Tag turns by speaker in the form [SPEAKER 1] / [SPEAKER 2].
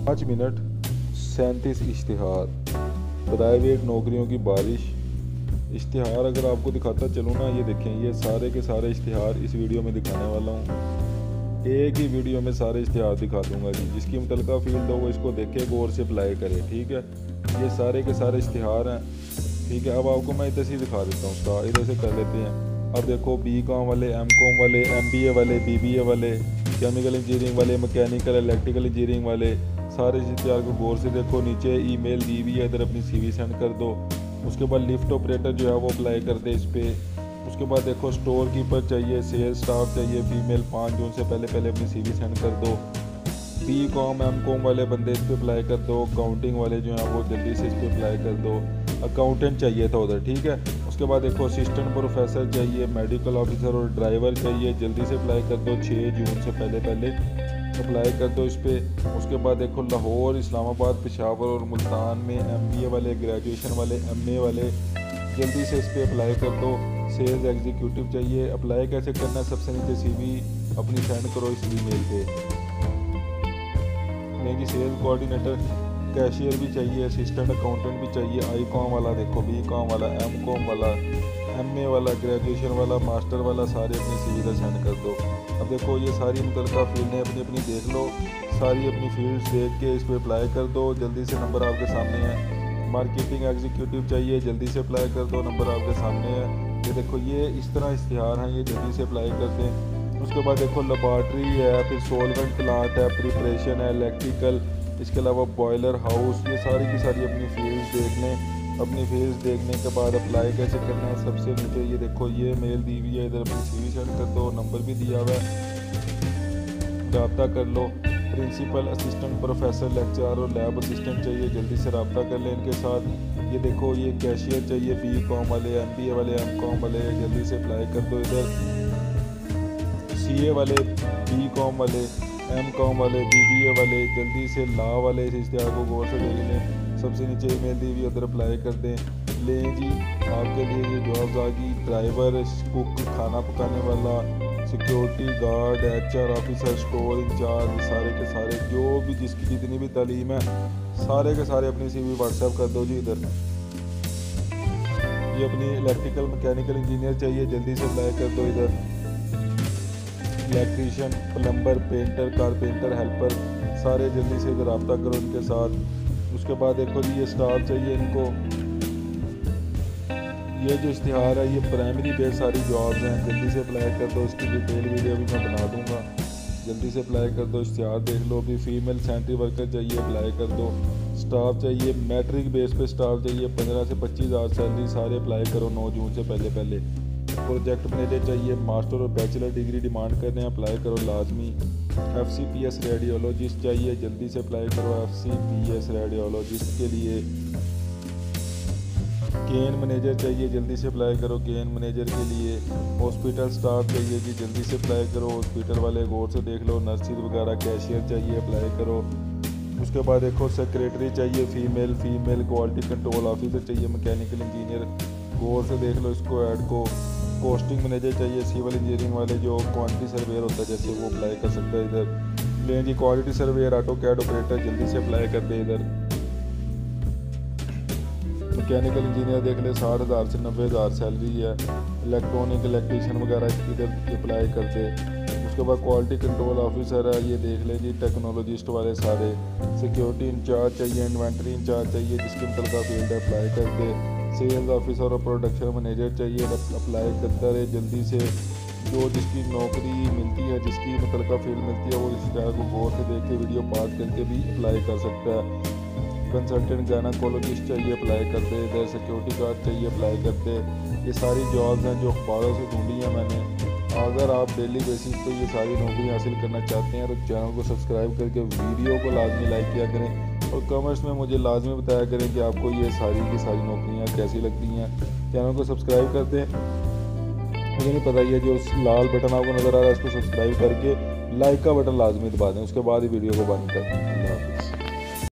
[SPEAKER 1] 5 minute 37 इश्तिहार, private नौकरियों की बारिश। इश्तिहार अगर आपको दिखाता चलूँ ना, ये देखें, ये सारे के सारे इश्तिहार इस वीडियो में दिखाने वाला हूँ। एक ही वीडियो में सारे इश्तिहार दिखा दूंगा जी। जिसकी मुतलका फील्ड हो वो इसको देखे, गौर से अप्लाई करे, ठीक है। ये सारे के सारे इश्तिहार हैं, ठीक है। अब आपको मैं इधर से दिखा देता हूँ, स्टार इधर से कर लेते हैं। अब देखो, BCom वाले, MCom वाले, MBA वाले, BBA वाले, केमिकल इंजीनियरिंग वाले, मैकेनिकल इलेक्ट्रिकल इंजीनियरिंग वाले, सारे इश्तिहार को गौर से देखो। नीचे ईमेल दी हुई है, इधर अपनी CV सेंड कर दो। उसके बाद लिफ्ट ऑपरेटर जो है वो अप्लाई कर दे इस पर। उसके बाद देखो, स्टोर कीपर चाहिए, सेल्स स्टाफ चाहिए फीमेल, 5 जून से पहले पहले अपनी CV सेंड कर दो। BCom MCom वाले बंदे इस पर अप्लाई कर दो। अकाउंटिंग वाले जो हैं वो जल्दी से इस पर अप्लाई कर दो। अकाउंटेंट चाहिए था उधर, ठीक है। उसके बाद देखो, असिस्टेंट प्रोफेसर चाहिए, मेडिकल ऑफिसर और ड्राइवर चाहिए, जल्दी से अप्लाई कर दो। 6 जून से पहले पहले अप्लाई कर दो इस पर। उसके बाद देखो, लाहौर, इस्लामाबाद, पेशावर और मुल्तान में MBA वाले, ग्रेजुएशन वाले, MA वाले, जल्दी से इस पर अप्लाई कर दो। सेल्स एग्जीक्यूटिव चाहिए। अप्लाई कैसे करना है? सबसे नीचे CV अपनी सेंड करो इस ईमेल पे। नहीं जी, सेल्स कोऑर्डिनेटर, कैशियर भी चाहिए, असिस्टेंट अकाउंटेंट भी चाहिए। ICOM वाला देखो, BCom वाला, MCom वाला, MA वाला, ग्रेजुएशन वाला, मास्टर वाला, सारे अपनी CV का सेंड कर दो। अब देखो, ये सारी मुतलका फील्डें अपनी अपनी देख लो, सारी अपनी फील्ड्स देख के इस पर अप्लाई कर दो। जल्दी से नंबर आपके सामने है। मार्केटिंग एग्जीक्यूटिव चाहिए, जल्दी से अप्लाई कर दो, नंबर आपके सामने है। ये देखो, ये इस तरह इश्तिहार हैं, ये जल्दी से अप्लाई कर दें। उसके बाद देखो, लेबॉर्ट्री है, फिर सोलवेंट प्लांट है, प्रिपरेशन है, इलेक्ट्रिकल, इसके अलावा बॉयलर हाउस, ये सारी की सारी अपनी फील्ड्स देख लें। अपनी फील्ड्स देखने के बाद अप्लाई कैसे करना है? सबसे नीचे ये देखो, ये मेल दी हुई है, इधर अपनी CV सेंड कर दो, नंबर भी दिया हुआ है, रब्ता कर लो। प्रिंसिपल, असिस्टेंट प्रोफेसर, लेक्चरर और लैब असिस्टेंट चाहिए, जल्दी से रब्ता कर लें इनके साथ। ये देखो, ये कैशियर चाहिए, BCom वाले, MBA वाले, MCom वाले, जल्दी से अप्लाई कर दो इधर। CA वाले, BCom वाले, MCom वाले, BBA वाले, जल्दी से लॉ वाले इस इश्तिहार को गौर से देख लें। सबसे नीचे ईमेल दी हुई, उधर अप्लाई कर दें। लें जी, आपके लिए ये जॉब्स आ गई। ड्राइवर, कुक, खाना पकाने वाला, security guard, HR officer, store incharge, सारे के सारे जो भी जिसकी जितनी भी तालीम है, सारे के सारे अपनी CV व्हाट्सएप कर दो जी इधर। ये अपनी इलेक्ट्रिकल मैकेनिकल इंजीनियर चाहिए, जल्दी से अप्लाई कर दो इधर। Electrician, plumber, painter, carpenter, helper, सारे जल्दी से इधर रब्ता करो इनके साथ। उसके बाद देखो जी, ये स्टाफ चाहिए इनको। ये जो इश्तिहार है, ये प्राइमरी बेस सारी जॉब्स हैं, जल्दी से अप्लाई कर दो। इसकी डिटेल वीडियो भी मैं बना दूंगा, जल्दी से अप्लाई कर दो। इश्तिहार देख लो। अभी फीमेल सैनिटरी वर्कर चाहिए, अप्लाई कर दो। स्टाफ चाहिए, मैट्रिक बेस पे स्टाफ चाहिए, 15 से 25 हज़ार सैलरी, सारे अप्लाई करो 9 जून से पहले पहले। प्रोजेक्ट मैनेजर चाहिए, मास्टर और बैचलर डिग्री डिमांड करने, अप्लाई करो लाजमी। FCPS रेडियोलॉजिस्ट चाहिए, जल्दी से अप्लाई करो FCPS रेडियोलॉजिस्ट के लिए। केन मैनेजर चाहिए, जल्दी से अप्लाई करो केन मैनेजर के लिए। हॉस्पिटल स्टाफ चाहिए जी, जल्दी से अप्लाई करो। हॉस्पिटल वाले गौर से देख लो। नर्सिंग वगैरह, कैशियर चाहिए, अप्लाई करो। उसके बाद देखो, सेक्रेटरी चाहिए फीमेल क्वालिटी कंट्रोल ऑफिसर चाहिए, मैकेनिकल इंजीनियर, गौर से देख लो इसको ऐड को। कोस्टिंग मैनेजर चाहिए, सिविल इंजीनियरिंग वाले जो क्वांटिटी सर्वेयर होता है जैसे, वो अप्लाई कर सकता है इधर। लें जी, quality surveyor, auto CAD operator, जल्दी से अप्लाई कर दे इधर। मैकेनिकल इंजीनियर देख ले, 60,000 से 90,000 सैलरी है। इलेक्ट्रॉनिक, इलेक्ट्रीशियन वगैरह इधर अप्लाई कर दे। उसके बाद क्वालिटी कंट्रोल ऑफिसर है, ये देख ले जी, टेक्नोलॉजिस्ट वाले सारे। सिक्योरिटी इंचार्ज चाहिए, इन्वेंट्री इंचार्ज चाहिए, जिसकी मुतलका फील्ड है, अप्लाई कर दे। सेल्स ऑफिसर और प्रोडक्शन मैनेजर चाहिए, अप्लाई करता रहे जल्दी से। जो जिसकी नौकरी मिलती है, जिसकी मुतलका फील्ड मिलती है, वो इस जगह को गौर से देख के वीडियो पॉज करके भी अप्लाई कर सकता है। कंसल्टेंट गायनेकोलॉजिस्ट चाहिए, अप्लाई करते। इधर सिक्योरिटी गार्ड चाहिए, अप्लाई करते। ये सारी जॉब्स हैं जो अखबारों से ढूंढी हैं मैंने। अगर आप डेली बेसिस पे ये सारी नौकरी हासिल करना चाहते हैं तो चैनल को सब्सक्राइब करके वीडियो को लाजमी लाइक किया करें, और कमेंट्स में मुझे लाजमी बताया करें कि आपको ये सारी की सारी नौकरियाँ कैसी लगती हैं। चैनल को सब्सक्राइब कर दें। मुझे नहीं पता, ये जो लाल बटन आपको नज़र आ रहा है, इसको सब्सक्राइब करके लाइक का बटन लाजमी दबा दें, उसके बाद ही वीडियो को बंद कर दें। अल्लाह हाफ़िज़।